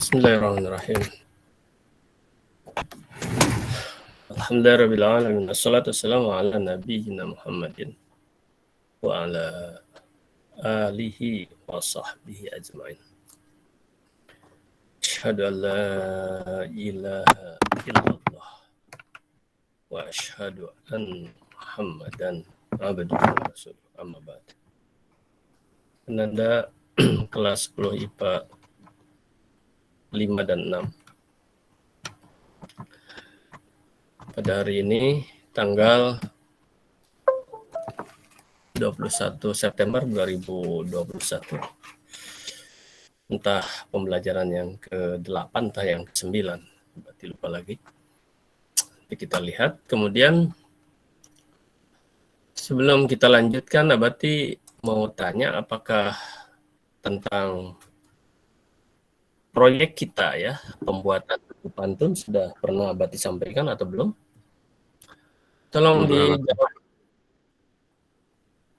Bismillahirrahmanirrahim. Alhamdulillahirabbil alamin. Wassalatu wassalamu ala nabiyyina Muhammadin wa ala alihi wa sahbihi ajmain. Asyhadu an la ilaha illallah wa asyhadu anna Muhammadan abduhu wa rasuluh. Amma ba'd. Penanda kelas 10 IPA 5 dan 6. Pada hari ini tanggal 21 September 2021. Entah pembelajaran yang ke-8 entah yang ke-9. Berarti lupa lagi. Tapi kita lihat. Kemudian sebelum kita lanjutkan, Abati mau tanya apakah tentang proyek kita ya, pembuatan buku pantun sudah pernah Abati sampaikan atau belum? Tolong dijawab.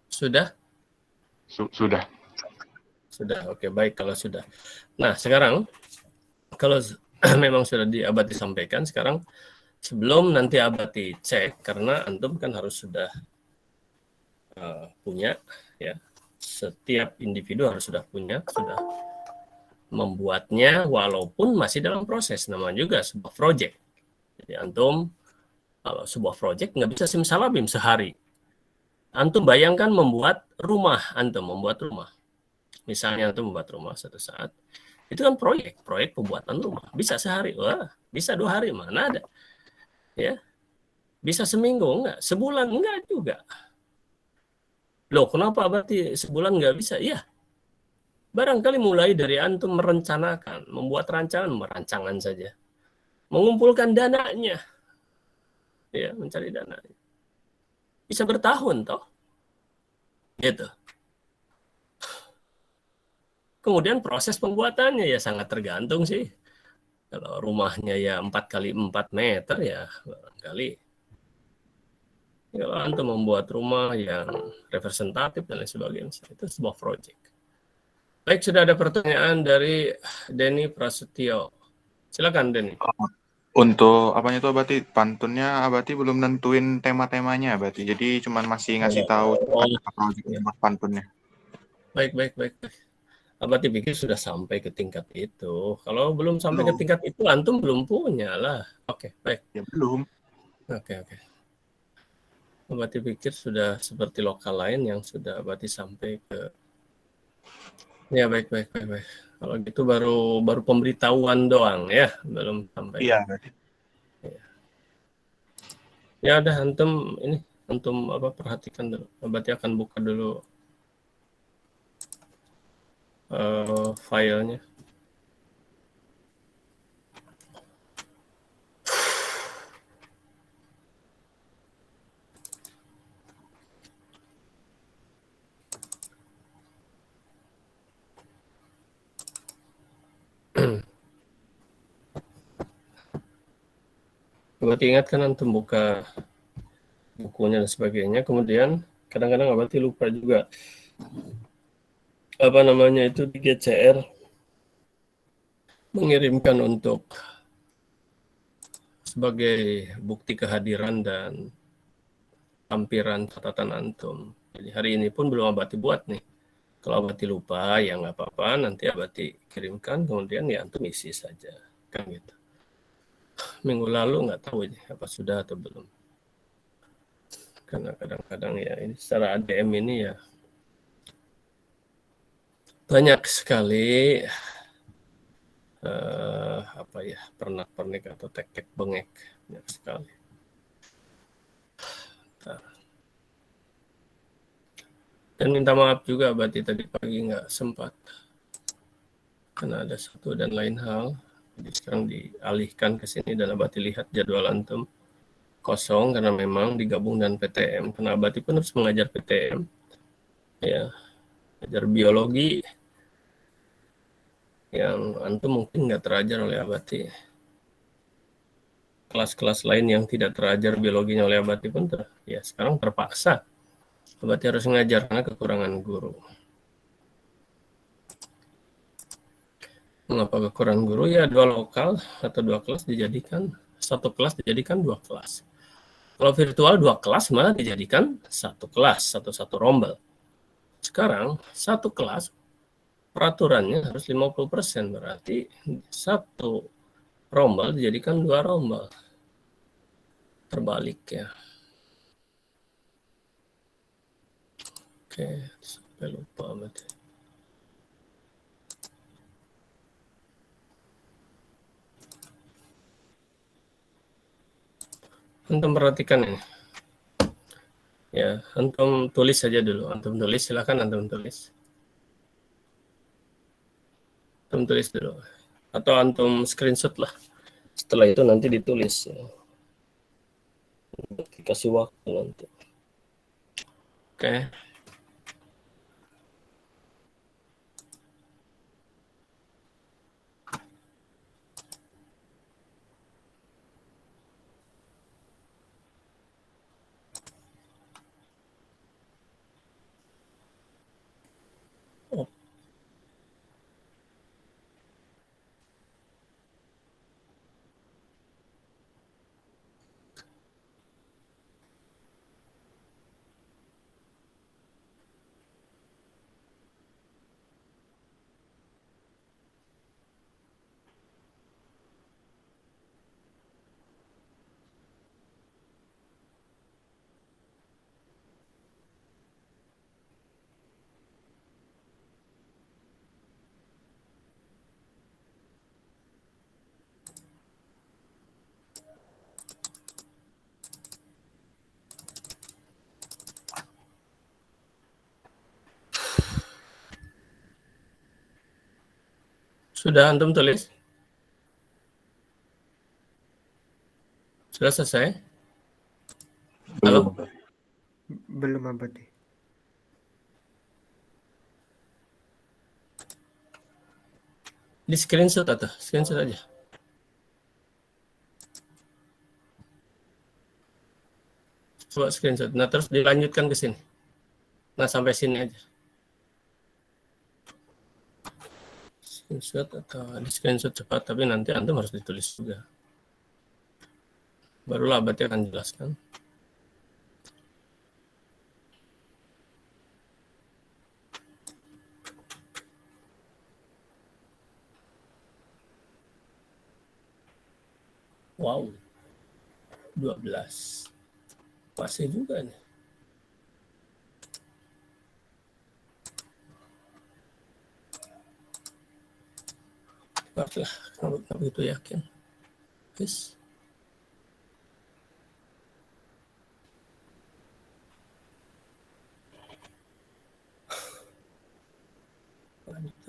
Sudah? Sudah. Sudah, oke, baik kalau sudah. Nah, sekarang kalau memang sudah Abati sampaikan, sekarang sebelum nanti Abati cek, karena Antum kan harus sudah punya, ya, setiap individu harus sudah punya, sudah membuatnya walaupun masih dalam proses, namanya juga sebuah project. Jadi Antum kalau sebuah project nggak bisa simsalabim sehari. Antum bayangkan membuat rumah, Antum membuat rumah. Misalnya Antum membuat rumah satu saat, itu kan proyek pembuatan rumah. Bisa sehari, wah, bisa 2 hari, mana ada. Ya, bisa seminggu, enggak, sebulan enggak juga. Loh, kenapa berarti sebulan nggak bisa? Ya, barangkali mulai dari Antum merencanakan, membuat merancangan saja. Mengumpulkan dananya. Ya, mencari dananya. Bisa bertahun toh. Gitu. Kemudian proses pembuatannya ya sangat tergantung sih. Kalau rumahnya ya 4x4 meter ya barangkali. Kalau Antum membuat rumah yang representatif dan lain sebagainya, itu sebuah project. Baik, sudah ada pertanyaan dari Denny Prasetyo. Silakan Denny. Untuk apanya itu Abati? Pantunnya Abati belum nentuin tema-temanya Abati. Jadi cuman masih ngasih tahu pantunnya. Baik. Abati pikir sudah sampai ke tingkat itu. Kalau belum sampai ke tingkat itu, Antum belum punya lah. Oke, baik. Ya belum. Oke. Abati pikir sudah seperti lokal lain yang sudah Abati sampai ke. Ya, baik. Kalau gitu baru pemberitahuan doang ya, belum sampai. Iya, berarti. Ya udah Antum perhatikan dulu. Abati akan buka dulu filenya. Abati ingatkan Antum buka bukunya dan sebagainya. Kemudian kadang-kadang Abati lupa juga itu di GCR mengirimkan untuk sebagai bukti kehadiran dan lampiran catatan Antum. Jadi hari ini pun belum Abati buat nih. Kalau Abati lupa ya nggak apa-apa, nanti Abati kirimkan, kemudian ya Antum isi saja, kan gitu. Minggu lalu nggak tahu apa sudah atau belum. Karena kadang-kadang ya ini secara ADM ini ya banyak sekali pernak-pernik atau tek-tek bengek, banyak sekali. Dan minta maaf juga Abati tadi pagi nggak sempat karena ada satu dan lain hal. Jadi sekarang dialihkan ke sini dan Abati lihat jadwal Antum kosong karena memang digabung dengan PTM. Karena Abati pun harus mengajar PTM, ya, ajar biologi yang Antum mungkin nggak terajar oleh Abati. Kelas-kelas lain yang tidak terajar biologinya oleh Abati pun sekarang terpaksa Abati harus mengajar karena kekurangan guru. Mengapa kekurangan guru? Ya, 2 lokal atau 2 kelas dijadikan 1 kelas dijadikan 2 kelas. Kalau virtual 2 kelas malah dijadikan 1 kelas atau 1 rombel. Sekarang 1 kelas peraturannya harus 50%, berarti 1 rombel dijadikan 2 rombel. Terbalik ya. Oke, sampai lupa berarti. Antum perhatikan ini. Ya, antum tulis saja dulu. Antum tulis, silakan antum tulis. Antum tulis dulu. Atau antum screenshot lah. Setelah itu nanti ditulis. Ya. Dikasih waktu nanti. Oke. Oh, sudah antum tulis? Sudah selesai? Halo? Belum Abadi. Di screenshot atau screenshot aja. Coba screenshot. Nah, terus dilanjutkan ke sini. Nah, sampai sini aja. Screenshot atau di screenshot cepat, tapi nanti antum harus ditulis juga. Barulah berarti akan jelaskan. Wow. 12. Masih juga nih. Cepatlah, kalau begitu yakin. Yes.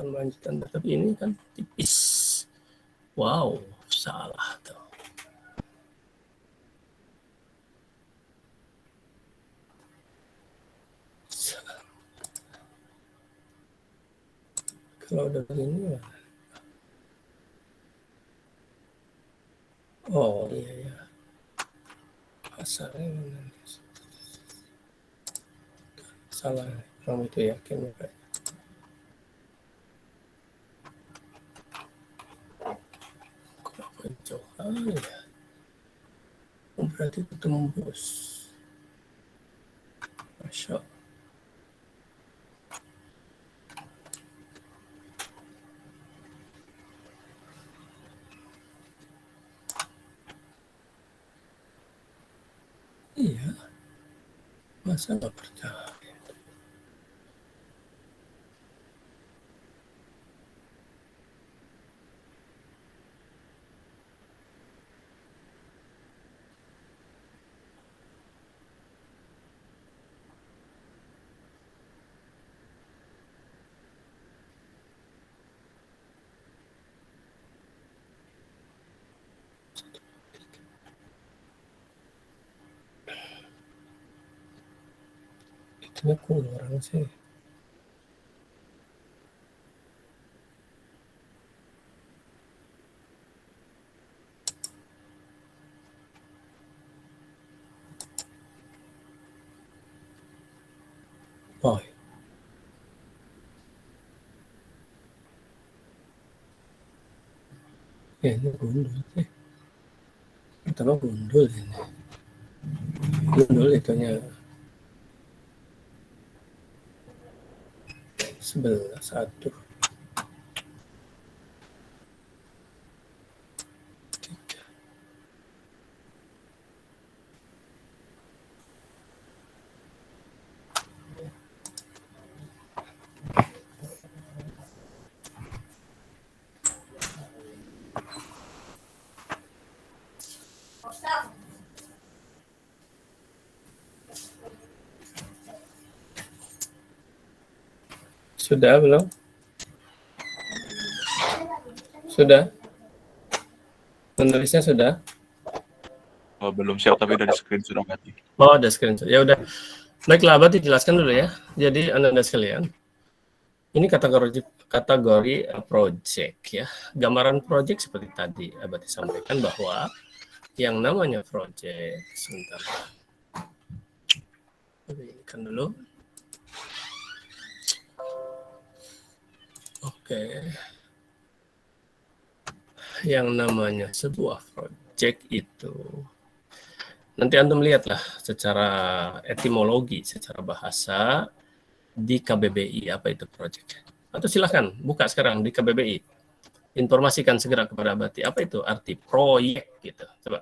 Lanjutan, tapi ini kan tipis. Wow, salah tuh. Kalau udah begini ya. Oh iya ya. Asalnya salah. Kamu itu yakin ya? Kenapa jauh ya? Berarti itu tembus. Masya Allah. Iya, masa nggak percaya? Itu kurang sih. Oh, Ini gundul sih. Pertama gundul ini. Gundul itunya 11 1. Sudah belum? Sudah? Menulisnya sudah? Oh, belum siap tapi udah di screenshot berarti. Oh, ada screenshot. Ya udah. Baiklah, Abah dijelaskan dulu ya. Jadi Anda sekalian, ini kategori project ya. Gambaran project seperti tadi Abah disampaikan bahwa yang namanya project, sebentar. Kan dulu. Oke. Yang namanya sebuah project itu nanti Antum lihatlah secara etimologi, secara bahasa di KBBI apa itu project. Atau silakan buka sekarang di KBBI. Informasikan segera kepada Abati apa itu arti proyek gitu. Coba.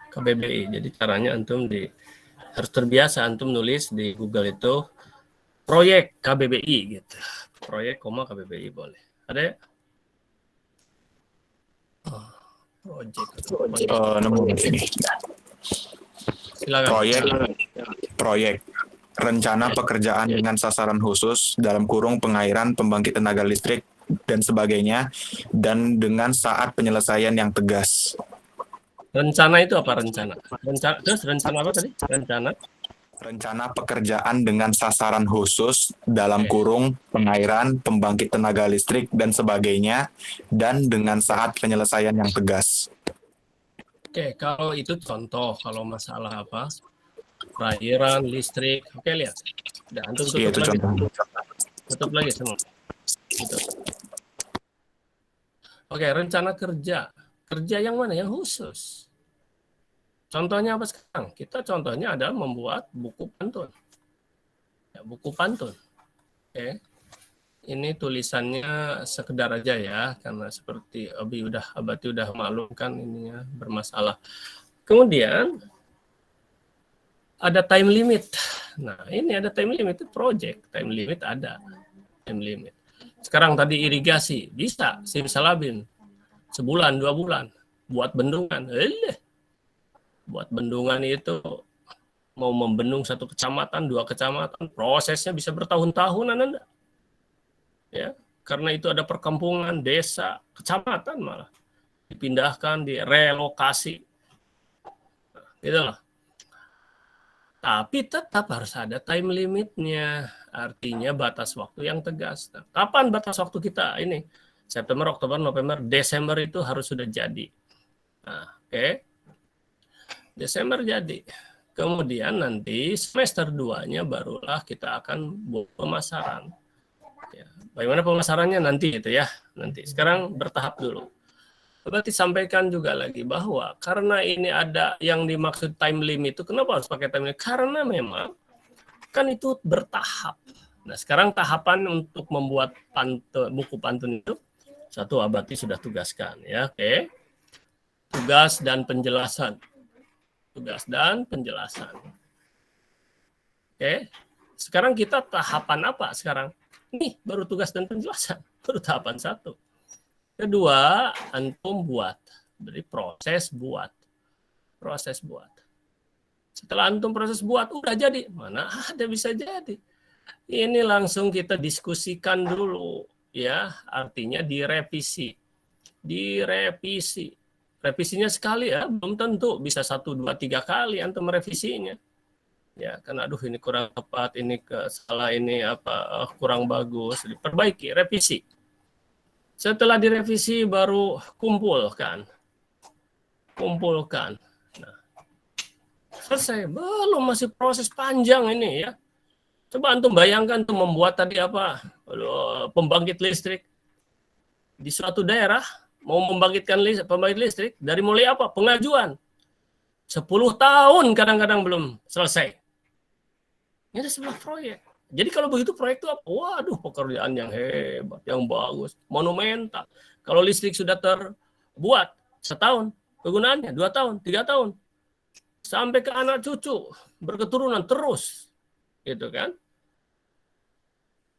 KBBI. Jadi caranya Antum harus terbiasa Antum nulis di Google itu proyek KBBI gitu. Proyek, KBBI boleh. Ada ya? Project. Nemu di sini. Silakan. Proyek. Rencana pekerjaan dengan sasaran khusus dalam kurung pengairan, pembangkit tenaga listrik dan sebagainya, dan dengan saat penyelesaian yang tegas. Rencana itu apa rencana? Terus rencana apa tadi? Rencana pekerjaan dengan sasaran khusus dalam kurung pengairan, pembangkit tenaga listrik dan sebagainya, dan dengan saat penyelesaian yang tegas. Oke, kalau itu contoh, kalau masalah apa? Perairan, listrik. Oke, lihat. Udah, Antum tutup Itu lagi. contoh. Tutup lagi semua. Gitu. Oke, rencana kerja. Kerja yang mana? Yang khusus. Contohnya apa sekarang? Kita contohnya adalah membuat buku pantun. Ya, buku pantun. Oke. Ini tulisannya sekedar aja ya, karena seperti Abati udah maklum kan ininya bermasalah. Kemudian ada time limit. Nah, ini ada time limit itu project. Time limit ada. Time limit. Sekarang tadi irigasi, bisa simsalabim. Sebulan, 2 bulan. Buat bendungan. Buat bendungan itu mau membendung 1 kecamatan, 2 kecamatan, prosesnya bisa bertahun-tahun Anda. Ya, karena itu ada perkampungan, desa, kecamatan malah dipindahkan, direlokasi. Gitu loh. Tapi tetap harus ada time limitnya, artinya batas waktu yang tegas. Nah, kapan batas waktu kita ini? September, Oktober, November, Desember itu harus sudah jadi. Nah, oke. Desember jadi. Kemudian nanti semester 2-nya barulah kita akan buat pemasaran. Ya, bagaimana pemasarannya nanti itu ya. Nanti. Sekarang bertahap dulu. Berarti sampaikan juga lagi bahwa karena ini ada yang dimaksud time limit itu, kenapa harus pakai time limit? Karena memang kan itu bertahap. Nah, sekarang tahapan untuk membuat buku pantun itu, satu Abati sudah tugaskan ya, oke. Tugas dan penjelasan. Oke. Sekarang kita tahapan apa sekarang? Nih, baru tugas dan penjelasan. Baru tahapan 1. Kedua, Antum buat. Jadi proses buat. Setelah Antum proses buat, udah jadi. Mana ada bisa jadi. Ini langsung kita diskusikan dulu. Ya, artinya direvisi. Revisinya sekali ya, belum tentu bisa 1, 2, 3 kali Antum merevisinya. Ya, karena aduh ini kurang tepat, ini salah, ini kurang bagus, diperbaiki, revisi. Setelah direvisi baru kumpulkan. Nah, selesai, belum, masih proses panjang ini ya. Coba antum bayangkan tuh membuat tadi apa? Pembangkit listrik di suatu daerah, mau membangkitkan pembangkit listrik dari mulai apa? Pengajuan. 10 tahun kadang-kadang belum selesai. Ini ada sebuah proyek. Jadi kalau begitu proyek itu apa? Waduh, pekerjaan yang hebat, yang bagus, monumental. Kalau listrik sudah terbuat setahun, kegunaannya 2 tahun, 3 tahun, sampai ke anak cucu, berketurunan terus, gitu kan?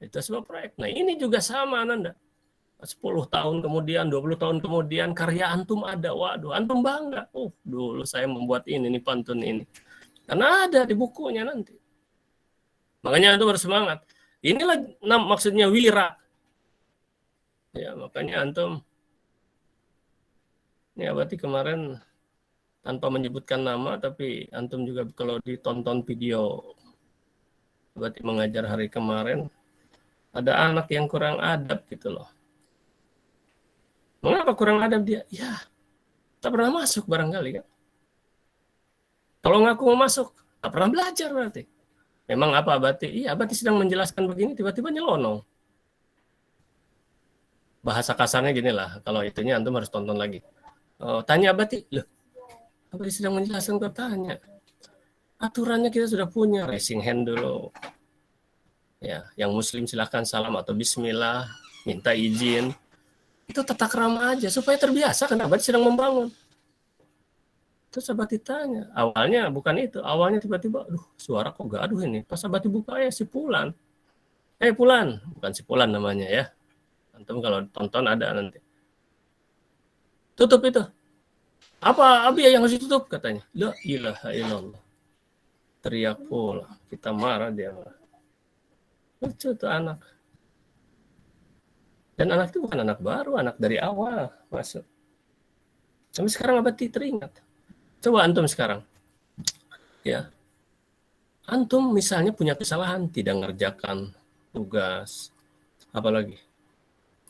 Itu sebuah proyek. Nah ini juga sama, Nanda. 10 tahun kemudian, 20 tahun kemudian, karya antum ada. Waduh, antum bangga. Oh, dulu saya membuat ini, pantun ini. Karena ada di bukunya nanti. Makanya antum harus semangat. Inilah maksudnya wira. Ya, makanya antum. Ini berarti kemarin tanpa menyebutkan nama, tapi antum juga kalau ditonton video berarti mengajar hari kemarin, ada anak yang kurang adab gitu loh. Mengapa kurang adab dia? Ya, tak pernah masuk barangkali kan. Kalau ngaku mau masuk, tak pernah belajar berarti. Memang apa Abati? Iya, Abati sedang menjelaskan begini, tiba-tiba nyelonong. Bahasa kasarnya gini lah, kalau itunya antum harus tonton lagi. Tanya Abati, loh, Abati sedang menjelaskan kok tanya. Aturannya kita sudah punya, raising hand dulu. Ya, yang muslim silahkan salam atau bismillah, minta izin. Itu tata krama aja supaya terbiasa kan Abati sedang membangun. Terus Abati tanya, awalnya bukan itu, awalnya tiba-tiba, aduh suara kok gaduh ini. Pas Abati buka si Pulan. Pulan, bukan si Pulan namanya ya. Antum kalau tonton ada nanti. Tutup itu. Apa Abi yang harus ditutup katanya? La ilaha illallah. Teriak pula, kita marah dia marah. Lucu tuh anak. Dan anak itu bukan anak baru, anak dari awal masuk. Sampai sekarang Abati teringat. Coba antum sekarang. Ya. Antum misalnya punya kesalahan, tidak ngerjakan tugas, apalagi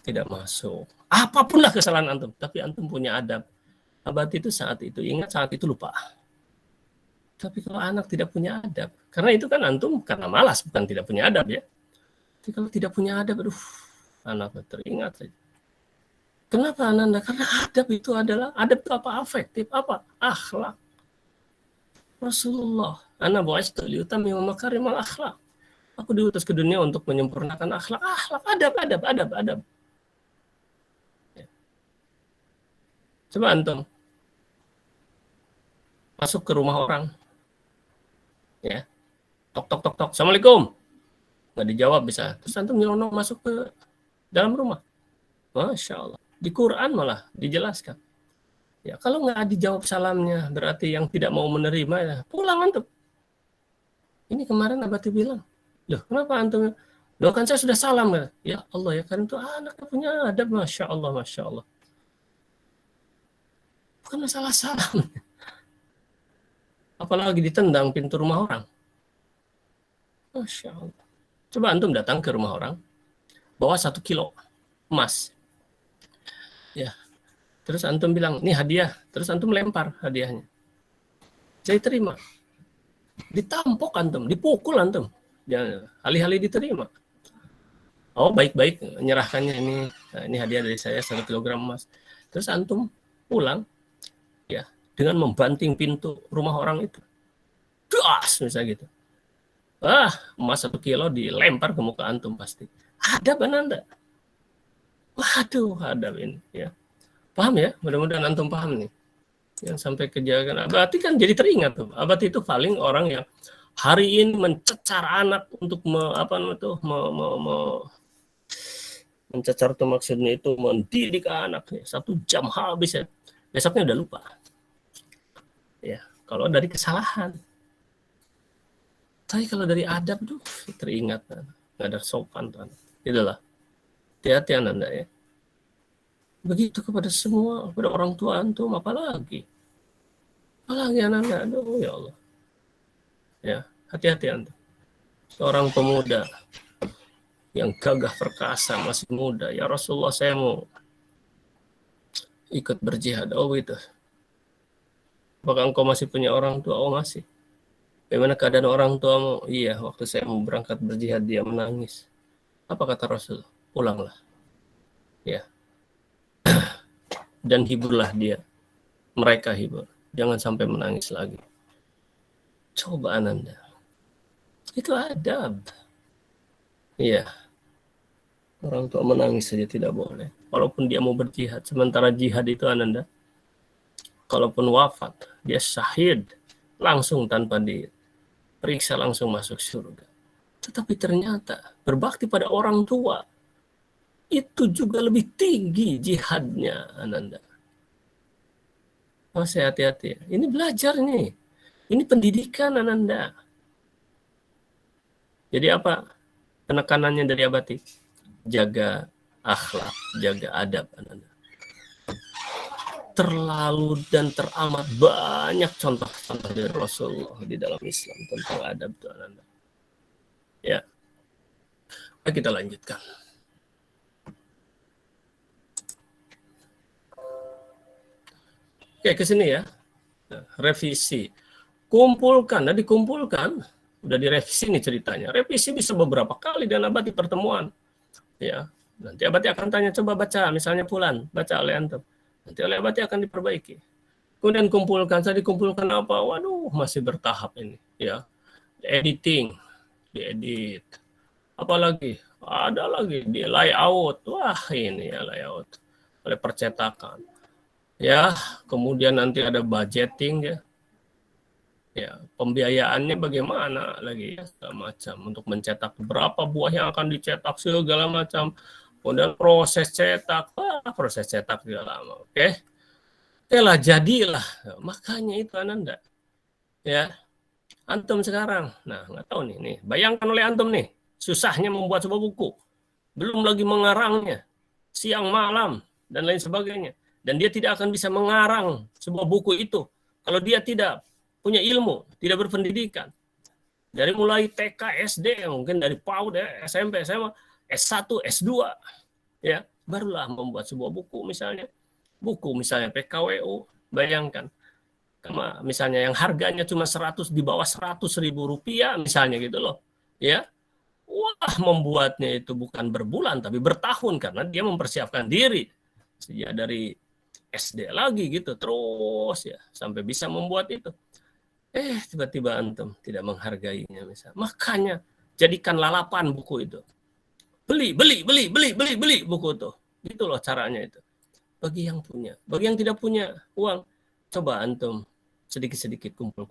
tidak masuk. Apapun lah kesalahan antum, tapi antum punya adab. Abati itu saat itu ingat, saat itu lupa. Tapi kalau anak tidak punya adab, karena itu kan antum karena malas, bukan tidak punya adab ya. Tapi kalau tidak punya adab, aduh, anak teringat saja. Kenapa Ananda? Karena adab itu adalah, adab itu apa? Afektif, apa? Akhlak. Rasulullah, ana bu'istu liyutammima makarimal akhlak. Aku diutus ke dunia untuk menyempurnakan akhlak. Akhlak, adab. Ya. Coba antum masuk ke rumah orang. Ya. Tok. Assalamualaikum. Nggak dijawab bisa. Terus antum nyelonong masuk ke dalam rumah. Masya Allah. Di Quran malah dijelaskan. Ya, kalau nggak dijawab salamnya, berarti yang tidak mau menerima, ya pulang antum. Ini kemarin Abati bilang, loh kenapa antum? Loh kan saya sudah salam. Ya Allah ya, kan itu anaknya punya adab, Masya Allah. Bukan masalah salam. Apalagi ditendang pintu rumah orang. Masya Allah. Coba antum datang ke rumah orang, bawa 1 kilo emas. Ya. Terus antum bilang, ini hadiah. Terus antum lempar hadiahnya. Saya terima. Ditampok antum, dipukul antum. Jangan alih-alih diterima. Oh baik-baik, menyerahkannya ini hadiah dari saya 1 kilogram emas. Terus antum pulang, ya dengan membanting pintu rumah orang itu. Das, misalnya gitu. Emas 1 kilo dilempar ke muka antum pasti. Ada Anda? Waduh, ada ini. Ya. Paham ya? Mudah-mudahan antum paham nih. Yang sampai kejadian. Berarti kan jadi teringat tuh. Abati itu paling orang yang hari ini mencecar anak untuk mencecar tuh maksudnya itu mendidik anak. 1 jam habis ya. Besoknya udah lupa. Ya, kalau dari kesalahan. Tapi kalau dari adab tuh teringat, nggak ada sopan tuh. Itulah. Hati-hati Anda ya. Begitu kepada semua, kepada orang tua antum, apalagi Anda. Aduh ya Allah. Ya, hati-hati Anda. Seorang pemuda yang gagah perkasa, masih muda. Ya Rasulullah, saya mau ikut berjihad. Oh gitu. Apakah engkau masih punya orang tua? Oh masih. Bagaimana keadaan orang tuamu? Iya, waktu saya mau berangkat berjihad dia menangis. Apa kata Rasul? Pulanglah. Ya. Dan hiburlah dia. Mereka hibur. Jangan sampai menangis lagi. Coba Ananda. Itu adab. Iya. Orang tua menangis saja tidak boleh. Walaupun dia mau berjihad. Sementara jihad itu Ananda, kalaupun wafat, dia syahid. Langsung tanpa diperiksa langsung masuk surga. Tetapi ternyata berbakti pada orang tua itu juga lebih tinggi jihadnya Ananda. Masih hati-hati. Ini belajar nih. Ini pendidikan Ananda. Jadi apa penekanannya dari Abati? Jaga akhlak, jaga adab Ananda. Terlalu dan teramat banyak contoh-contoh dari Rasulullah di dalam Islam tentang adab itu Ananda. Ya. Mari kita lanjutkan. Oke, ke sini ya. Nah, revisi. Kumpulkan, dikumpulkan. Udah direvisi nih ceritanya. Revisi bisa beberapa kali dan Abati pertemuan. Ya, nanti Abati akan tanya, coba baca, misalnya Fulan, baca oleh antum. Nanti oleh Abati akan diperbaiki. Kemudian kumpulkan, saya dikumpulkan apa? Waduh, masih bertahap ini. Ya, editing, diedit. Apalagi, ada lagi di layout. Wah, ini ya layout. Oleh percetakan. Ya, kemudian nanti ada budgeting ya. Ya, pembiayaannya bagaimana lagi ya, segala macam untuk mencetak berapa buah yang akan dicetak segala macam. Kemudian proses cetak, proses cetak juga lama. Oke. Lah jadilah. Makanya itu Ananda. Ya. Antum sekarang. Nah, nggak tahu nih. Bayangkan oleh antum nih, susahnya membuat sebuah buku. Belum lagi mengarangnya. Siang malam dan lain sebagainya. Dan dia tidak akan bisa mengarang sebuah buku itu kalau dia tidak punya ilmu, tidak berpendidikan. Dari mulai TK, SD, mungkin dari PAUD, SMP, SMA, S1, S2, ya, barulah membuat sebuah buku misalnya. Buku misalnya PKWU, bayangkan. Misalnya yang harganya cuma 100 di bawah 100.000 rupiah misalnya gitu loh. Ya. Wah, membuatnya itu bukan berbulan tapi bertahun karena dia mempersiapkan diri. Sejak dari SD lagi gitu terus ya sampai bisa membuat itu. Tiba-tiba antum tidak menghargainya misalnya. Makanya jadikan lalapan buku itu. Beli buku itu. Gitu loh caranya itu. Bagi yang punya. Bagi yang tidak punya uang, coba antum sedikit-sedikit kumpul.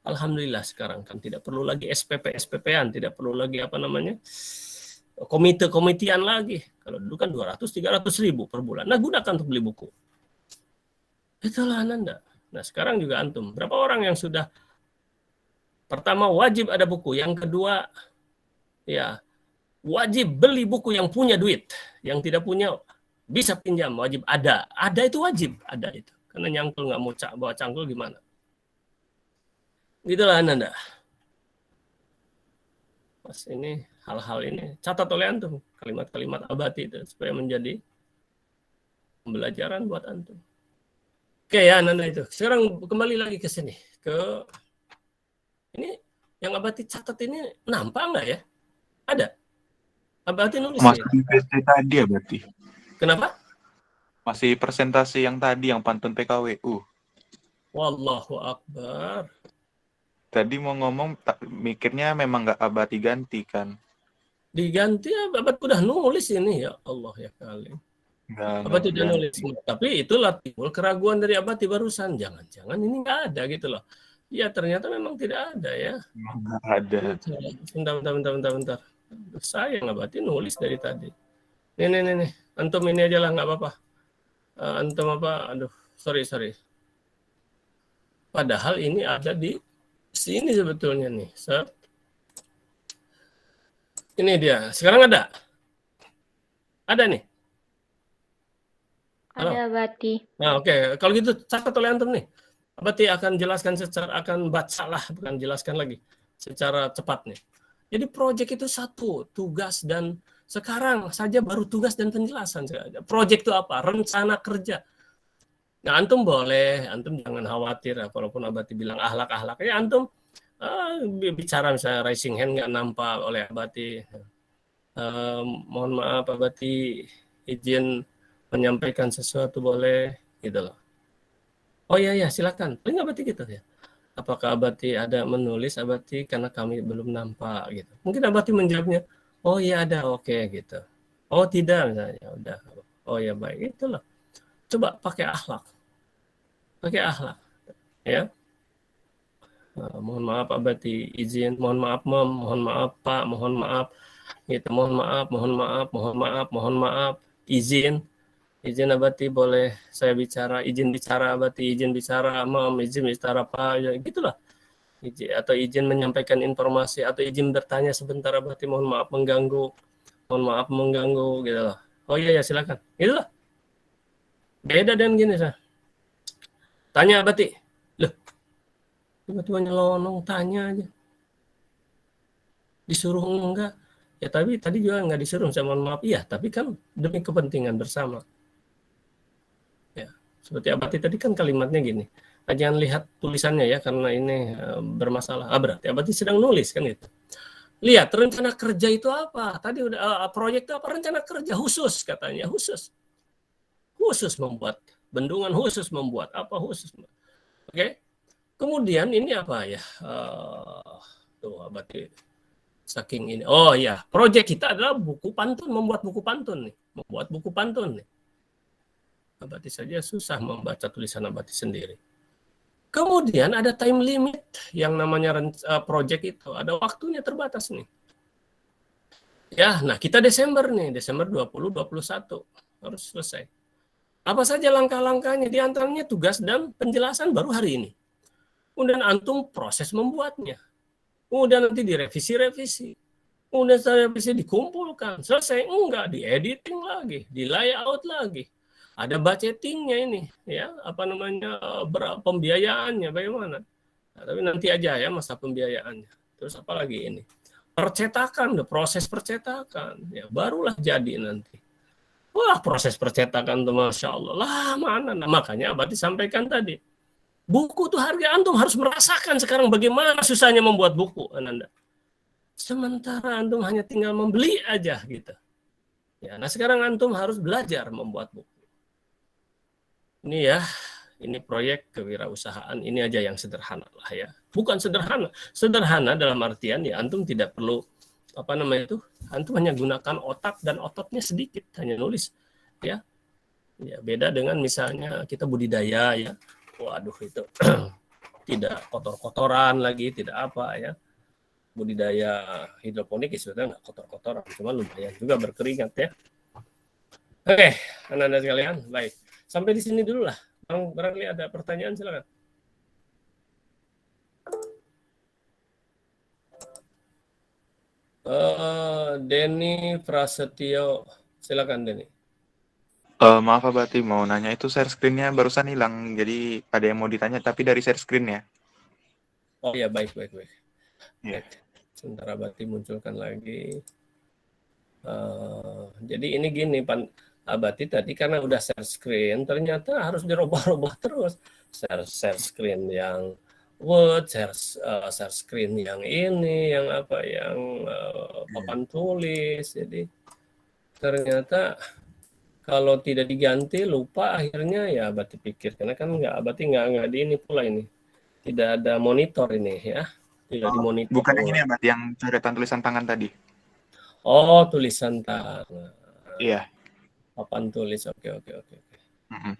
Alhamdulillah sekarang kan tidak perlu lagi SPP-an, tidak perlu lagi komite-komitean lagi. Kalau dulu kan 200-300 ribu per bulan. Nah, gunakan untuk beli buku. Itulah Ananda. Nah, sekarang juga antum. Berapa orang yang sudah pertama wajib ada buku, yang kedua ya wajib beli buku yang punya duit, yang tidak punya bisa pinjam, wajib ada. Ada itu wajib, ada itu. Karena nyangkul nggak mau bawa cangkul gimana? Gitulah Ananda. Pas ini hal-hal ini catat oleh antum kalimat-kalimat Abati itu supaya menjadi pembelajaran buat antum. Oke ya Nanda itu. Sekarang kembali lagi ke sini. Ini yang Abati catat ini nampak nggak ya? Ada? Abati nulis Masih ya? PST tadi ya berarti? Kenapa? Masih presentasi yang tadi, yang pantun PKWU. Wallahu Akbar. Tadi mau ngomong, mikirnya memang nggak Abati ganti kan? Diganti ya, Abati udah nulis ini ya Allah ya kali. Abati udah nulis. Tapi itulah timbul keraguan dari Abati barusan. Jangan-jangan ini nggak ada gitu loh. Ya ternyata memang tidak ada ya. Nggak ada. Bentar. Sayang Abati nulis dari tadi. Nih. Antum ini aja lah nggak apa-apa. Antum apa? Aduh, sorry. Padahal ini ada di sini sebetulnya nih. Ini dia. Sekarang ada? Ada nih? Halo? Ada Abati. Nah, oke. Kalau gitu catat oleh antum nih. Abati akan jelaskan akan baca lah, bukan jelaskan lagi secara cepat nih. Jadi proyek itu satu, tugas dan sekarang saja baru tugas dan penjelasan saja. Proyek itu apa? Rencana kerja. Nah, antum boleh, antum jangan khawatir ya, walaupun Abati bilang ahlak-ahlak. Ya, antum bicara misalnya raising hand nggak nampak oleh Abati. Mohon maaf Abati, izin menyampaikan sesuatu boleh, gitu loh. Oh iya ya silakan. Paling Abati gitu ya. Apakah Abati ada menulis Abati karena kami belum nampak gitu. Mungkin Abati menjawabnya, oh iya ada, oke gitu. Oh tidak misalnya, udah. Oh ya baik, itulah. Coba pakai akhlak. Pakai akhlak. Ya. Mohon maaf Abati, izin, mohon maaf Mom, mohon maaf Pak, mohon maaf. Gitu, mohon maaf, mohon maaf, mohon maaf, mohon maaf, izin. Izin Abati boleh saya bicara, izin bicara Abati, izin bicara Mom, izin bicara Pak, ya gitulah. Atau izin menyampaikan informasi atau izin bertanya sebentar Abati, mohon maaf mengganggu. Mohon maaf mengganggu gitu loh. Oh iya ya silakan. Itulah. Beda dengan gini saya. Tanya Abati. Loh, tiba-tiba nyelonong tanya aja. Disuruh enggak? Ya tapi tadi juga enggak disuruh, saya mohon maaf. Iya, tapi kan demi kepentingan bersama. Ya, seperti Abati tadi kan kalimatnya gini. Jangan lihat tulisannya ya karena ini bermasalah. Berarti Abati sedang nulis kan gitu. Lihat rencana kerja itu apa? Tadi udah proyek itu apa? Rencana kerja khusus katanya, khusus. Khusus membuat bendungan, khusus membuat apa khusus. Oke. Kemudian ini apa ya? Tuh Abati saking ini. Oh ya, proyek kita adalah buku pantun, membuat buku pantun nih. Membuat buku pantun nih. Abati saja susah membaca tulisan Abati sendiri. Kemudian ada time limit yang namanya project itu. Ada waktunya terbatas nih. Ya, nah kita Desember nih. Desember 2021 harus selesai. Apa saja langkah-langkahnya? Di antaranya tugas dan penjelasan baru hari ini. Kemudian antum proses membuatnya. Kemudian nanti direvisi-revisi. Kemudian setelah revisi dikumpulkan. Selesai. Enggak, di-editing lagi. Di layout lagi. Ada budgetingnya ini, ya apa namanya pembiayaannya bagaimana? Nah, tapi nanti aja ya masa pembiayaannya. Terus apa lagi ini? Percetakan, proses percetakan, ya barulah jadi nanti. Wah proses percetakan tuh masya Allah lah mana? Nah, makanya Abati sampaikan tadi, buku tuh harga antum harus merasakan sekarang bagaimana susahnya membuat buku, Ananda. Sementara antum hanya tinggal membeli aja gitu. Ya, nah sekarang antum harus belajar membuat buku. Ini ya, ini proyek kewirausahaan, ini aja yang sederhana lah ya. Bukan sederhana, sederhana dalam artian ya antum tidak perlu apa namanya itu, antum hanya gunakan otak dan ototnya sedikit, hanya nulis ya. Ya beda dengan misalnya kita budidaya ya. Waduh itu tidak kotor-kotoran lagi, tidak apa ya. Budidaya hidroponik sebenarnya nggak kotor-kotoran, cuma lumayan juga berkeringat ya. Oke, anak-anak sekalian, baik. Sampai di sini dulu lah. Barangkali ada pertanyaan, silakan. Denny Prasetyo, silakan Denny. Maaf Abati, mau nanya itu share screen-nya barusan hilang, jadi ada yang mau ditanya tapi dari share screen-nya. Oh ya, baik. Yeah. Sebentar Abati munculkan lagi. Jadi ini gini, Abati tadi karena udah share screen, ternyata harus dirubah-rubah terus. Share screen yang Word, share screen yang ini, yang apa, yang papan tulis. Jadi ternyata kalau tidak diganti lupa akhirnya ya Abati pikir karena kan Abati nggak di ini pula ini, tidak ada monitor ini ya, tidak dimonitor. Bukan yang ini Abati, yang coretan tulisan tangan tadi. Oh tulisan tangan. Iya. Papan tulis, oke. Mm-hmm.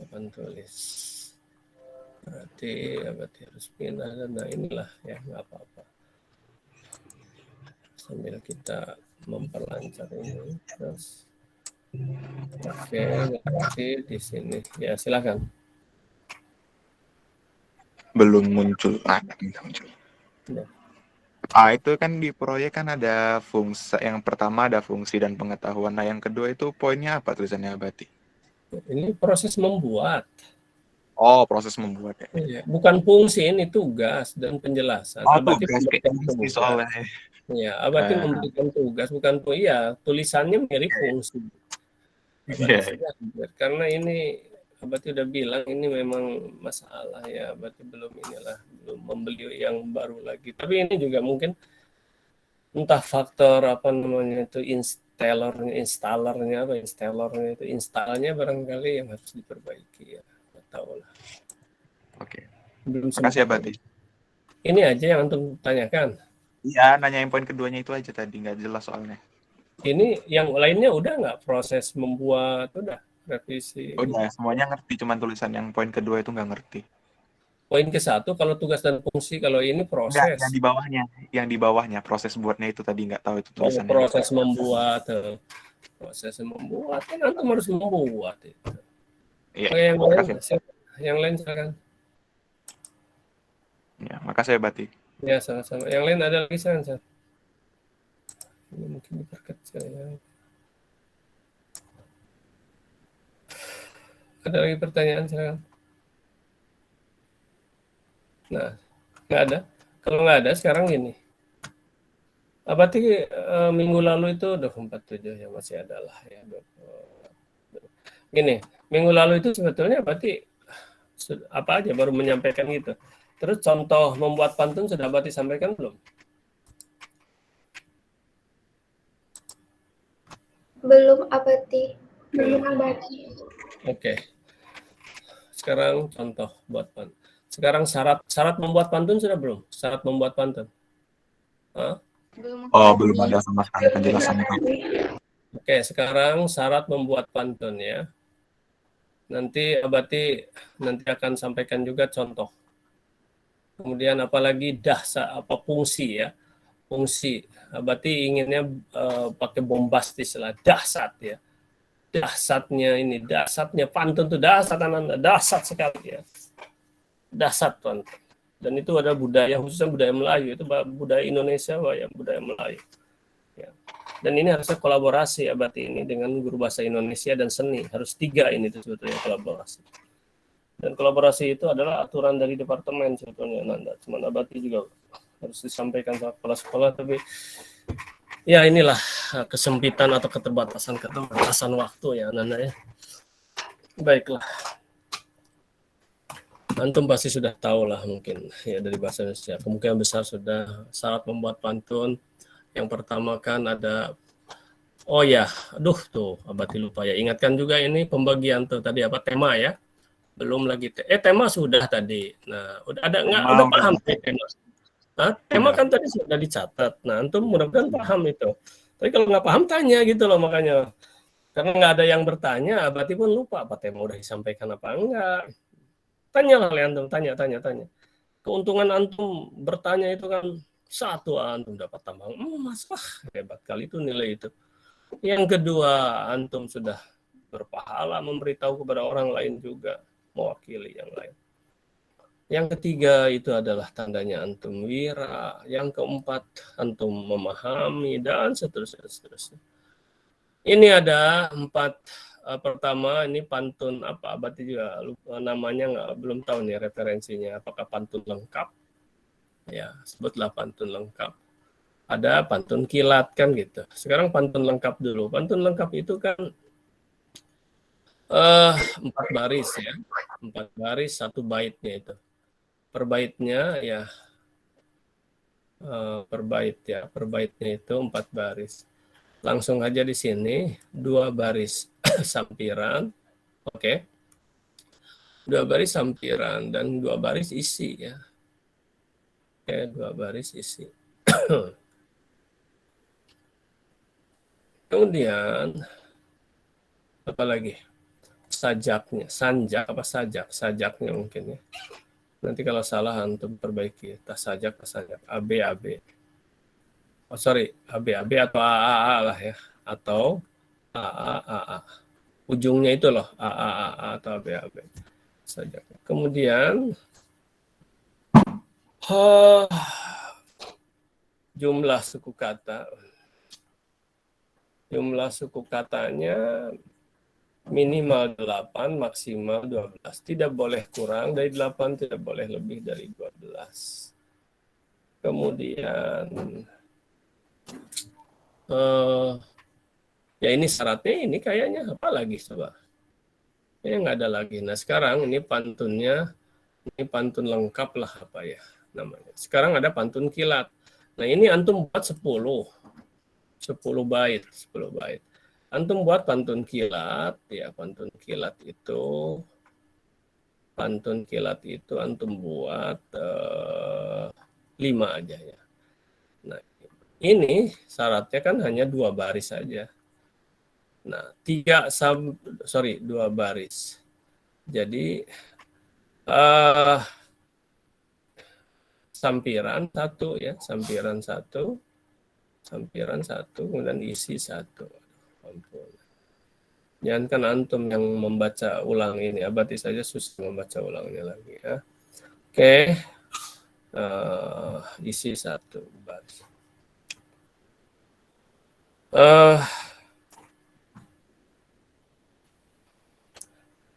Papan tulis. Berarti harus pindah. Nah inilah ya, nggak apa-apa. Sambil kita memperlancar ini. Terus. Oke, berarti di sini. Ya silakan. Belum muncul. Muncul. Ya. Itu kan di proyek kan ada fungsi, yang pertama ada fungsi dan pengetahuan. Nah, yang kedua itu poinnya apa tulisannya Abati? Ini proses membuat. Oh, proses membuat ya. Iya. Bukan fungsi, ini tugas dan penjelasan. Abati memberikan tugas soalnya. Ya, Abati memberikan tugas, bukan tulisannya mirip fungsi. Karena ini berarti udah bilang ini memang masalah ya, berarti belum membeli yang baru lagi. Tapi ini juga mungkin entah faktor apa namanya itu installernya itu installnya barangkali yang harus diperbaiki ya, nggak tahu lah. Oke. Belum Makasih ya, sempat. Bati. Ini aja yang antum tanyakan. Iya, nanyain poin keduanya itu aja tadi, nggak jelas soalnya. Ini yang lainnya udah nggak proses membuat, udah revisi. Udah, semuanya ngerti, cuman tulisan yang poin kedua itu nggak ngerti. Poin ke-1 kalau tugas dan fungsi, kalau ini Enggak, proses. yang di bawahnya proses buatnya itu tadi nggak tahu itu tulisannya. Proses membuat kan antum harus membuat itu. Iya. Oke, Makasih. yang lain silakan. Ya, makasih ya, Bati. Ya, sama-sama. Yang lain ada lagi silakan. Ini mungkin diperkecil ya. Ada lagi pertanyaan silakan. Nah, nggak ada. Kalau nggak ada sekarang gini. Berarti minggu lalu itu 247 ya masih ada lah ya. Gini, minggu lalu itu sebetulnya berarti apa aja baru menyampaikan gitu. Terus contoh membuat pantun sudah berarti sampaikan belum? Belum abadi. Belum abadi. Oke. Sekarang contoh buat pantun. Sekarang syarat membuat pantun sudah belum? Syarat membuat pantun. Hah? Belum ada sama sekali penjelasannya. Oke, sekarang syarat membuat pantun ya. Nanti Abati akan sampaikan juga contoh. Kemudian apalagi apa fungsi ya. Fungsi. Abati inginnya pakai bombastis lah, dahsyat ya. Dahsyatnya pantun tuh dahsyat sekali ya. Dahsyat pantun. Dan itu ada budaya, khususnya budaya Melayu, itu budaya Indonesia, budaya Melayu. Ya. Dan ini harusnya kolaborasi Abati ini dengan guru bahasa Indonesia dan seni. Harus 3 ini tuh sebetulnya kolaborasi. Dan kolaborasi itu adalah aturan dari departemen sebetulnya Nanda. Cuman Abati juga harus disampaikan ke sekolah-sekolah, tapi ya inilah kesempitan atau keterbatasan waktu ya Nanda ya. Baiklah. Antum pasti sudah tahu lah mungkin ya dari bahasa Indonesia. Kemungkinan besar sudah syarat membuat pantun. Yang pertama kan ada Abati lupa ya. Ingatkan juga ini pembagian tuh tadi apa tema ya. Belum lagi tema sudah tadi. Nah, udah paham tema. Nah, tema kan tadi sudah dicatat. Nah, antum mudah-mudahan paham itu. Tapi kalau nggak paham tanya gitu loh makanya. Karena nggak ada yang bertanya, Abati pun lupa apa tema udah disampaikan apa enggak. Tanyalah antum, tanya. Keuntungan antum bertanya itu kan satu, antum dapat tambang emas. Wah, hebat kali itu nilai itu. Yang kedua, antum sudah berpahala memberitahu kepada orang lain juga, mewakili yang lain. Yang ketiga itu adalah tandanya antum wira. Yang keempat, antum memahami dan seterusnya. Ini ada 4. Pertama ini pantun apa? Berarti juga namanya belum tahu nih referensinya. Apakah pantun lengkap? Ya, sebutlah pantun lengkap. Ada pantun kilat kan gitu. Sekarang pantun lengkap dulu. Pantun lengkap itu kan 4 baris ya. 4 baris 1 baitnya itu. Per baitnya ya per baitnya itu 4 baris. Langsung aja di sini 2 baris sampiran, oke. 2 baris sampiran dan 2 baris isi ya. Oke, 2 baris isi. Kemudian apa lagi? Sajaknya, sajaknya mungkin ya. Nanti kalau salah antum perbaiki. Tas sajak, AB. AB atau AAA lah ya, atau AAA. Ujungnya itu loh, AAA atau AB saja. Kemudian jumlah suku kata. Jumlah suku katanya minimal 8, maksimal 12. Tidak boleh kurang dari 8, tidak boleh lebih dari 12. Kemudian ya ini syaratnya ini kayaknya apa lagi coba? Ini nggak ada lagi. Nah sekarang ini pantunnya, ini pantun lengkap lah apa ya namanya. Sekarang ada pantun kilat. Nah ini antum buat 10 bait, 10 bait. Antum buat pantun kilat, ya pantun kilat itu antum buat 5 aja ya. Nah ini syaratnya kan hanya 2 baris saja. Nah 2 baris. Jadi sampiran 1 ya, sampiran 1, kemudian isi 1. Ampun. Jangankan antum yang membaca ulang ini, abadi saja susah membaca ulangnya lagi ya. Oke, isi 1 baris.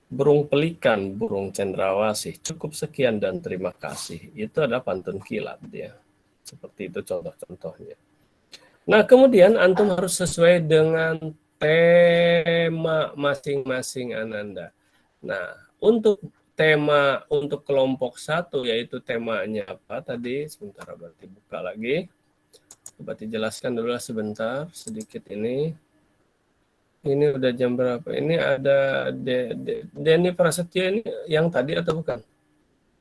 Burung pelikan, burung cendrawasih, cukup sekian dan terima kasih. Itu adalah pantun kilat ya. Seperti itu contoh-contohnya. Nah, kemudian antum harus sesuai dengan tema masing-masing Ananda. Nah, untuk tema untuk kelompok 1 yaitu temanya apa tadi? Sebentar berarti buka lagi. Berarti jelaskan dulu sebentar sedikit ini. Ini udah jam berapa? Ini ada Denny Prasetyo ini yang tadi atau bukan?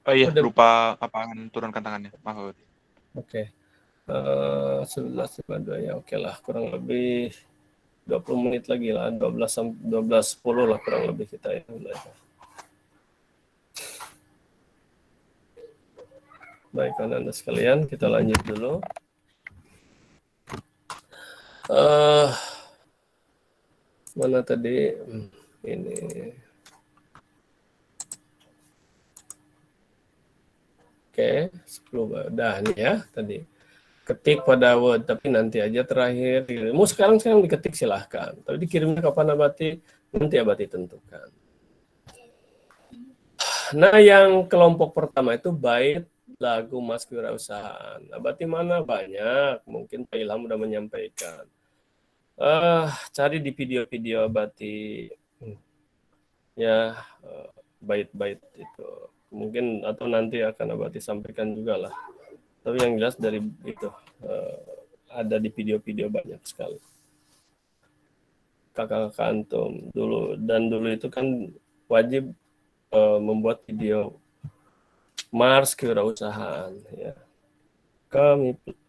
Oh iya, lupa apaan turunkan tangannya. Maaf. Oke. 11.52 ya, oke lah, kurang lebih 20 menit lagi lah, 12:10 lah kurang lebih kita ya belajar. Baik, Anda sekalian, kita lanjut dulu. Mana tadi? Ini. Oke, 10 udah nih ya tadi. Ketik pada Word, tapi nanti aja terakhir. Mau sekarang diketik silahkan. Tapi dikirimnya kapan Abati? Nanti Abati tentukan. Nah, yang kelompok pertama itu bait lagu Mas Kewirausahaan. Abati mana banyak, mungkin Pak Ilham udah menyampaikan. Cari di video-video Abati ya bait-bait itu. Mungkin atau nanti akan Abati sampaikan juga lah. Tapi yang jelas dari itu ada di video-video banyak sekali. Kakak-kakak antum dulu itu kan wajib membuat video Mars Kewirausahaan ya.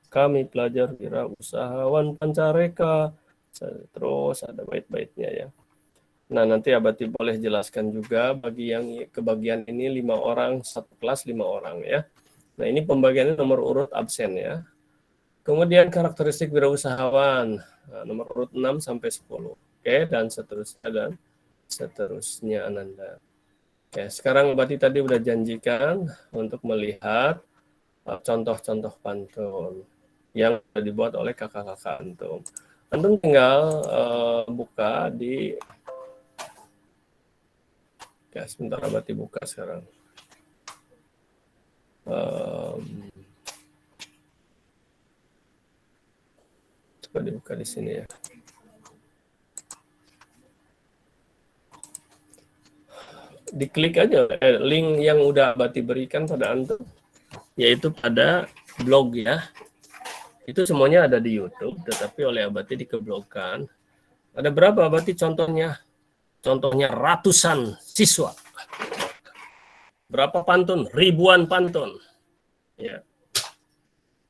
Kami pelajar wirausahawan Pancareka. Terus ada bait-baitnya ya. Nah, nanti Abati boleh jelaskan juga bagi yang kebagian ini 5 orang, satu kelas 5 orang ya. Nah, ini pembagiannya nomor urut absen ya. Kemudian karakteristik wirausahawan, nomor urut 6 sampai 10. Oke, dan seterusnya Ananda. Oke, sekarang Abati tadi udah janjikan untuk melihat contoh-contoh pantun yang dibuat oleh kakak-kakak antum. Antum tinggal buka di ya sebentar Abati buka sekarang. Coba dibuka di sini ya. Diklik aja link yang udah Abati berikan pada antum, yaitu pada blog ya. Itu semuanya ada di YouTube, tetapi oleh Abati dikeblogkan. Ada berapa Abati contohnya? Contohnya ratusan siswa. Berapa pantun? Ribuan pantun. Ya.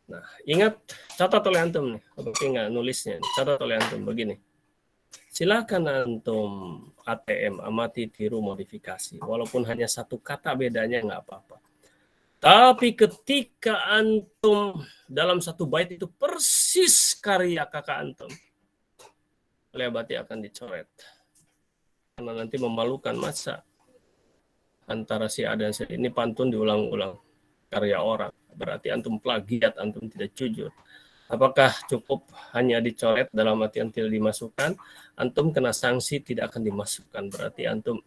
Nah, ingat, catat oleh antum nih. Abati nggak nulisnya. Catat oleh antum begini. Silakan antum ATM, amati, tiru, modifikasi. Walaupun hanya satu kata bedanya nggak apa-apa. Tapi ketika antum dalam satu bait itu persis karya kakak antum, oleh Abati akan dicoret. Karena nanti memalukan masa antara si A dan si ini pantun diulang-ulang karya orang. Berarti antum plagiat, antum tidak jujur. Apakah cukup hanya dicoret dalam artian tidak dimasukkan? Antum kena sanksi tidak akan dimasukkan. Berarti antum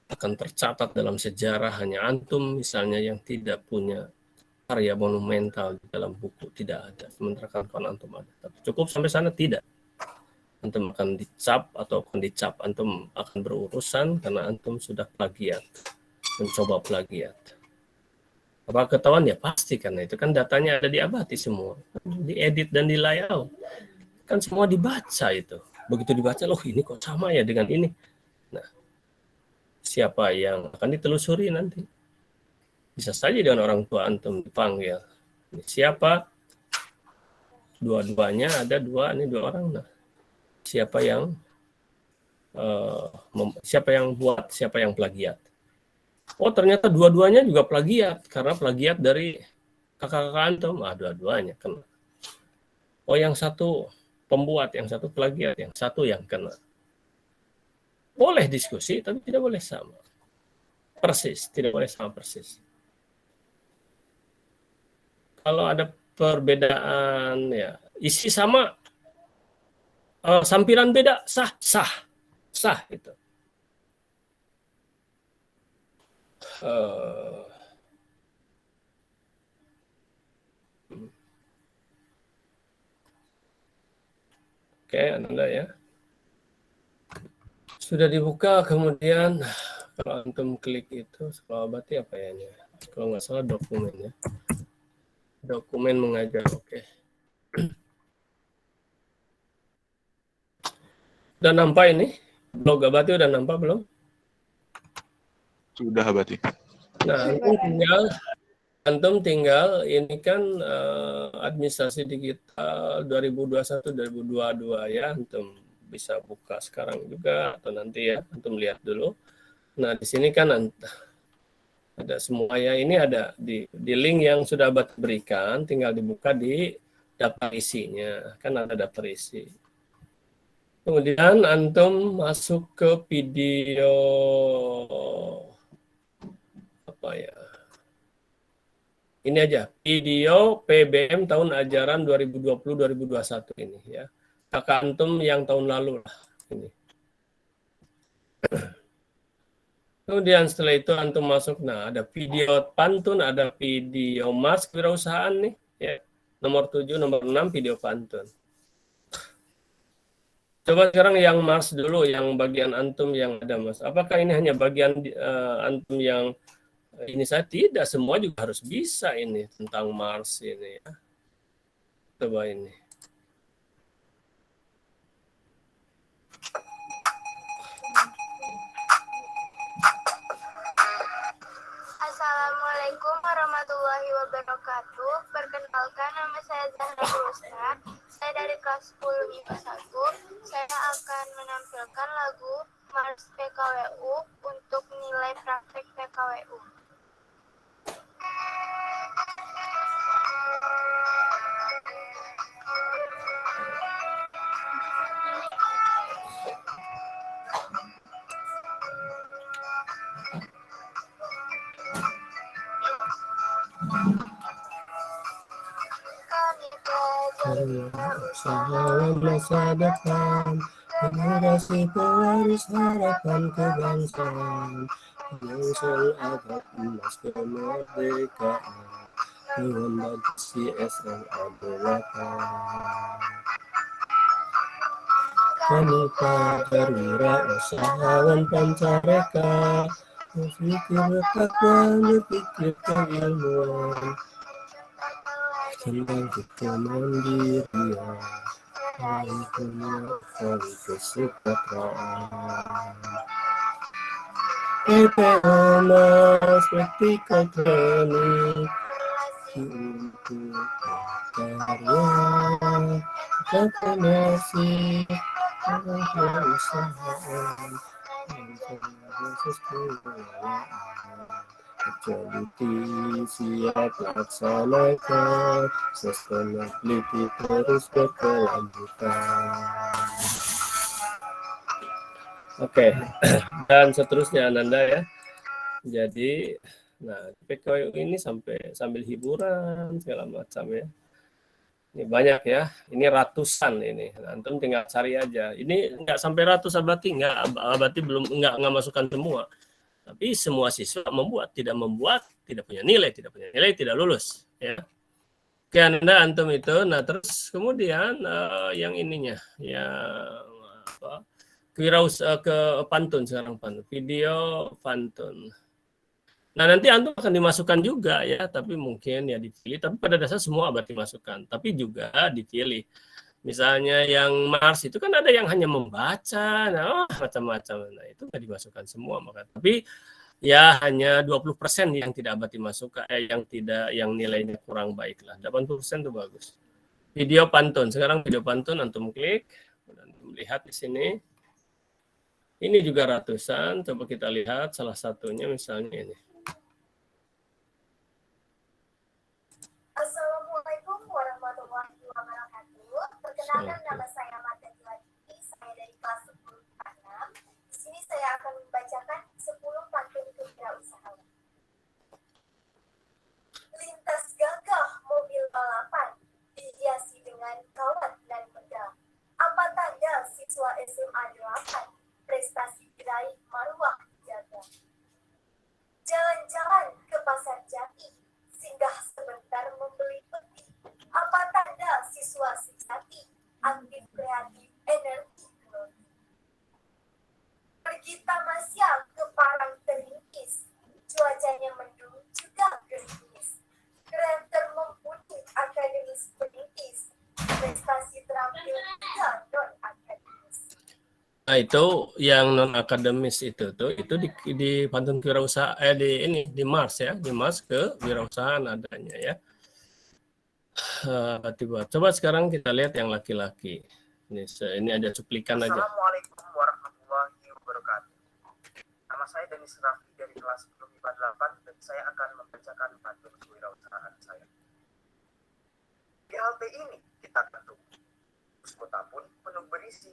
akan tercatat dalam sejarah hanya antum misalnya yang tidak punya karya monumental di dalam buku, tidak ada. Sementara kawan antum ada. Tapi cukup sampai sana tidak. antum akan dicap antum akan berurusan karena antum sudah plagiat, mencoba plagiat. Apa ketahuan ya pasti, karena itu kan datanya ada di Abati semua, diedit dan di layout, kan semua dibaca itu. Begitu dibaca, loh ini kok sama ya dengan ini. Nah, siapa yang akan ditelusuri nanti? Bisa saja dengan orang tua antum dipanggil. Ini siapa? Dua-duanya ada dua, ini dua orang. Nah, siapa yang buat, siapa yang plagiat? Oh ternyata dua-duanya juga plagiat, karena plagiat dari kakak-kakak antum. Dua-duanya kena. Oh yang satu pembuat, yang satu plagiat, yang satu yang kena. Boleh diskusi, tapi tidak boleh sama persis, tidak boleh sama persis. Kalau ada perbedaan ya, isi sama, sampiran beda, sah itu. Oke, Anda ya. Sudah dibuka, kemudian kalau antum klik itu, sekolah Abati apa ya ini? Kalau nggak salah dokumen ya. Dokumen mengajar, oke. Udah nampak ini? Blog Abati udah nampak belum? Sudah Abati. Nah, antum tinggal ini kan administrasi digital 2021-2022 ya, antum bisa buka sekarang juga atau nanti ya, antum lihat dulu. Nah, di sini kan ada semua ya, ini ada di link yang sudah Abati berikan, tinggal dibuka di daftar isinya, kan ada daftar isi. Kemudian antum masuk ke video apa ya? Ini aja, video PBM tahun ajaran 2020-2021 ini ya. Kakak antum yang tahun lalu lah ini. Kemudian setelah itu antum masuk, nah ada video pantun, ada video Mars kewirausahaan nih ya. Nomor 7, nomor 6 video pantun. Coba sekarang yang Mars dulu, yang bagian antum yang ada Mas. Apakah ini hanya bagian antum yang ini? Saya tidak, semua juga harus bisa ini tentang Mars ini ya. Coba ini. Assalamualaikum warahmatullahi wabarakatuh. Perkenalkan, nama saya Zahra Rusna. Saya dari kelas 10 IPA 1. Saya akan menampilkan lagu Mars PKWU untuk nilai praktek PKWU. Usahawan masa depan, generasi pewaris harapan kebangsaan, menyusul abad emas kemerdekaan, dengan bagi SMA 8. Kami para wirausahawan pancareka, berpikir takwa, berpikir keilmuan, tentang kemandirian, punya kesejahteraan. Mas praktikal klinik untuk karya, entrepreneurship, perusahaan, khusus pengelolaan. Agility siap laksanakan, sustainability terus berkelanjutan. Oke, dan seterusnya Ananda ya. Jadi, nah PKWU ini sambil hiburan segala macam ya. Ini banyak ya, ini ratusan ini. Nah, antum tinggal cari aja. Ini nggak sampai ratus Abati, Abati belum nggak masukkan semua. Tapi semua siswa tidak membuat, tidak punya nilai, tidak lulus. Ya. Oke, Anda antum itu. Nah terus kemudian yang ininya, yang ke pantun sekarang, pantun. Video pantun. Nah, nanti antum akan dimasukkan juga ya, tapi mungkin ya dipilih. Tapi pada dasar semua abadi dimasukkan, tapi juga dipilih. Misalnya yang Mars itu kan ada yang hanya membaca, nah macam-macam. Nah, itu nggak dimasukkan semua, maka. Tapi ya hanya 20% yang tidak abadi dimasukkan, yang nilainya kurang baik lah. 80% itu bagus. Video pantun. Sekarang video pantun antum klik dan lihat di sini. Ini juga ratusan. Coba kita lihat salah satunya misalnya ini. Assalamualaikum warahmatullahi wabarakatuh. Perkenalkan nama saya Mata Tiwati, saya dari kelas 10 Di sini saya akan membacakan 10 pantun kewirausahaan. Lintas gagah mobil balapan, dihiasi dengan kawat dan pedang. Apa tanda siswa SMA 8? Prestasi diraih marwah dijaga. Jalan-jalan ke pasar Jati, singgah sebentar membeli peti. Apa tanda siswa sejati? Aktif, kreatif, energi tinggi. Pergi tamasya ke Parang Terintis, cuacanya mendung juga gerimis. Keren termumpuni akademis perintis, prestasi terampil juga non-akademis. Nah, itu yang non akademis itu di pantun kewirausahaan di Mars ya, di Mars ke wirausahaan adanya ya. Coba sekarang kita lihat yang laki-laki. Ini ada cuplikan aja. Assalamualaikum warahmatullahi wabarakatuh. Nama saya Denis Raffi dari kelas 10 IPA 8 dan saya akan membacakan pantun kewirausahaan saya. Di halte ini kita tentu, bus kota pun penuh berisi.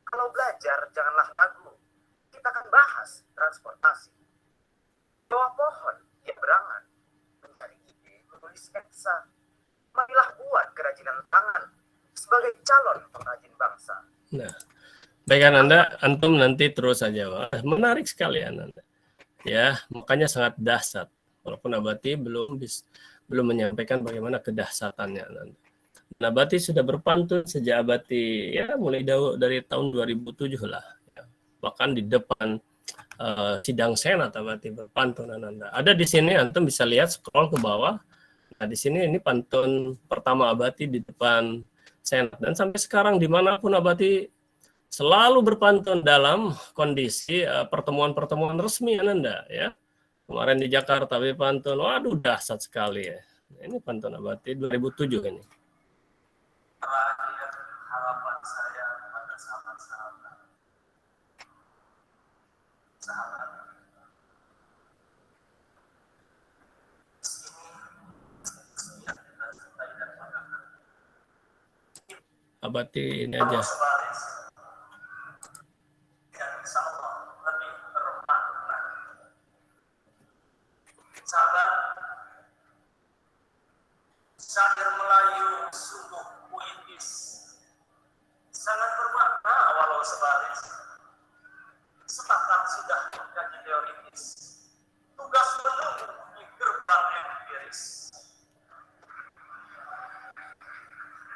Kalau belajar janganlah ragu, kita akan bahas transportasi. Bawah pohon, ya berangan, mencari ide, menulis sketsa. Marilah buat kerajinan tangan sebagai calon pengrajin bangsa. Nah, baik antum nanti terus saja, Pak. Menarik sekali Anda. Ya, makanya sangat dahsyat. Walaupun Abati belum menyampaikan bagaimana kedahsyatannya Anda. Abati sudah berpantun sejak Abati ya mulai dari tahun 2007 lah. Ya. Bahkan di depan sidang senat Abati berpantun Anda. Ada di sini antum bisa lihat scroll ke bawah. Nah, di sini ini pantun pertama Abati di depan senat dan sampai sekarang dimanapun Abati selalu berpantun dalam kondisi pertemuan-pertemuan resmi Anda ya. Kemarin di Jakarta berpantun, waduh dahsyat sekali ya. Ini pantun Abati 2007 ini. Terakhir harapan saya pada sahabat-sahabat. Abati ini aja. Syair Melayu sungguh puitis, sangat bermakna walau sebaris. Sepakat sudah mengkaji teoritis, tugas menunggu di gerbang empiris.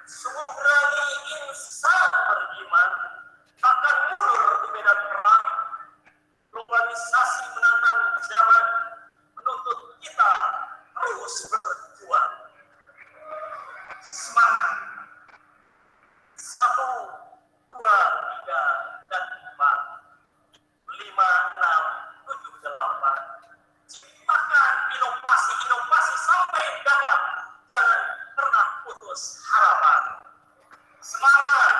Sungguh berani insan beriman, takkan mundur di medan perang. Globalisasi menantang zaman, menuntut kita terus berjuang. Semangat. 1, 2, 3, dan 4. 5, 6, 7, 8. Ciptakan inovasi sampai dalam. Jangan pernah putus harapan. Semangat.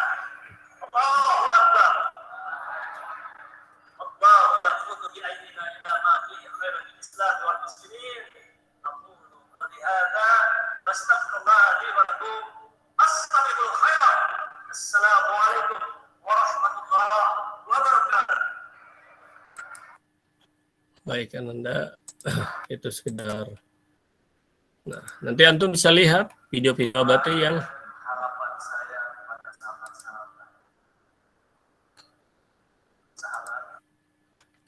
Allahu Akbar. Allahu yaqutu bi aydina ila ma fi khairul islam wal muslimin. Aqulu qawli hadza astaghfirullah li wa lakum. Astaghfirul khairat. Assalamualaikum warahmatullahi wabarakatuh. Baik Anda itu sekedar. Nah, nanti antum bisa lihat video-video Abati yang Harapan saya pada sahabat-sahabat.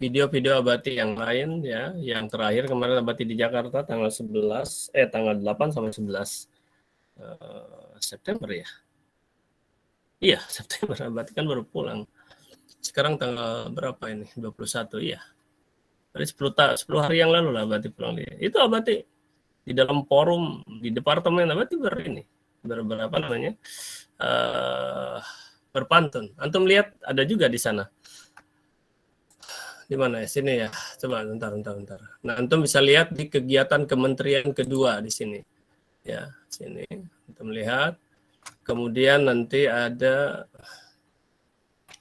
video-video Abati yang lain ya, yang terakhir kemarin Abati di Jakarta tanggal 8 sampai 11 September ya. Iya, September. Abati kan baru pulang. Sekarang tanggal berapa ini? 21, iya. Berarti 10 hari yang lalu lah Abati pulang dia. Itu Abati di dalam forum di departemen Abati berapa namanya? Berpantun. Antum lihat ada juga di sana. Di mana ya? Sini ya. Coba bentar. Nah, antum bisa lihat di kegiatan kementerian kedua di sini. Ya, sini. Antum lihat. Kemudian nanti ada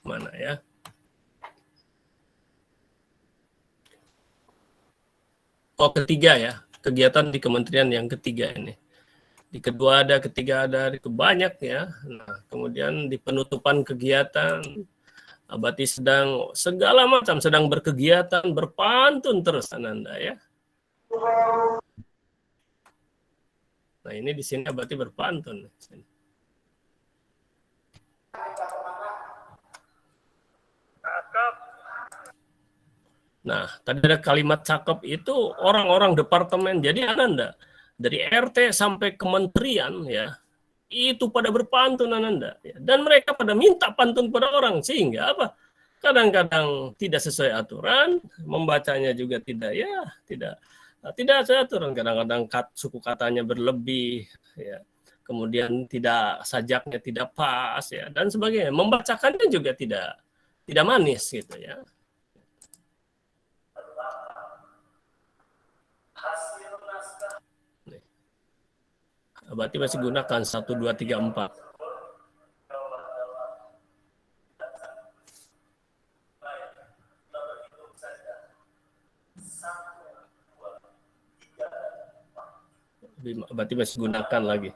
mana ya? Oh, ketiga ya. Kegiatan di kementerian yang ketiga ini. Di kedua ada, ketiga ada, banyak ya. Nah, kemudian di penutupan kegiatan Abati sedang segala macam sedang berkegiatan, berpantun terus Ananda ya. Nah, ini di sini Abati berpantun. Nah, tadi ada kalimat cakep itu orang-orang departemen. Jadi Ananda, dari RT sampai kementerian ya, itu pada berpantun Ananda. Dan mereka pada minta pantun pada orang. Sehingga apa? Kadang-kadang tidak sesuai aturan, membacanya juga tidak sesuai aturan. Kadang-kadang suku katanya berlebih, ya. Kemudian sajaknya tidak pas, ya, dan sebagainya. Membacakannya juga tidak manis gitu ya. Abati masih gunakan 1, 2, 3, 4. Abati masih gunakan lagi.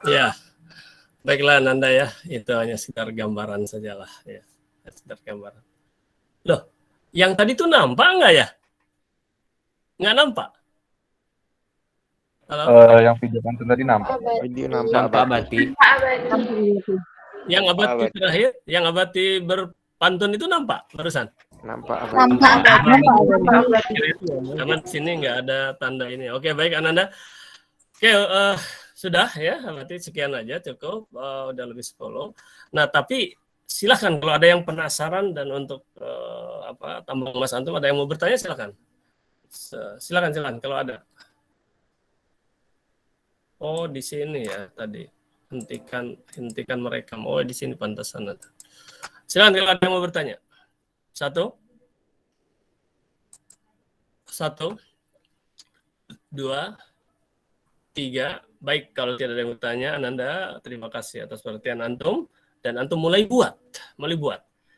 Ya, baiklah Nanda ya, itu hanya sekedar gambaran sajalah ya, sekedar gambaran. Loh, yang tadi tuh nampak nggak ya? Nggak nampak? Halo? Yang video pantun tadi nampak. Nampak Abati. Yang Abati terakhir, yang Abati berpantun itu nampak barusan? Nampak Abati. Karena di sini nggak ada tanda ini. Oke, baik Ananda. Oke, sudah ya, berarti sekian aja cukup, udah lebih 10. Nah, tapi silahkan kalau ada yang penasaran dan untuk tambang Mas Antum ada yang mau bertanya silahkan. Silakan kalau ada. Oh, di sini ya tadi. Hentikan merekam. Oh, di sini pantasan. Silakan kalau ada yang mau bertanya. 1, 2, 3. Baik, kalau tidak ada yang bertanya, Ananda, terima kasih atas perhatian Antum. Dan Antum mulai buat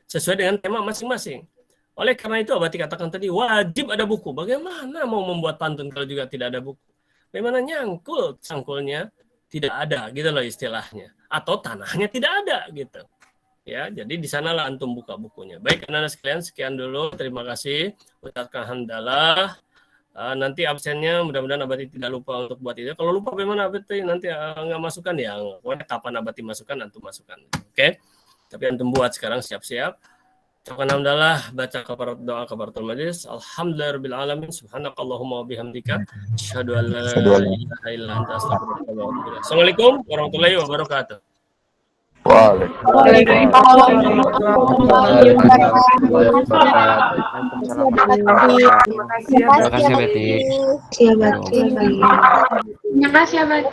sesuai dengan tema masing-masing. Oleh karena itu, Abati katakan tadi, wajib ada buku. Bagaimana mau membuat pantun kalau juga tidak ada buku? Bagaimana sangkulnya tidak ada gitu loh istilahnya, atau tanahnya tidak ada gitu. Ya, jadi di sanalah antum buka bukunya. Baik, anak-anak sekalian, sekian dulu. Terima kasih. Ucapkan hamdalah. Nanti absennya mudah-mudahan Abati tidak lupa untuk buat itu. Kalau lupa bagaimana Abati nanti nggak masukkan ya. Pokoknya kapan Abati masukkan, antum masukkan. Oke? Tapi antum buat sekarang siap-siap. Ucapkan hamdalah, baca doa kafaratul majlis. Alhamdulillahirabbil alamin. Subhanakallahumma wa bihamdika asyhadu an la ilaha illa anta astaghfiruka wa atubu ilaik. Assalamualaikum warahmatullahi wabarakatuh. Terima kasih, Beti. Terima kasih, Abati.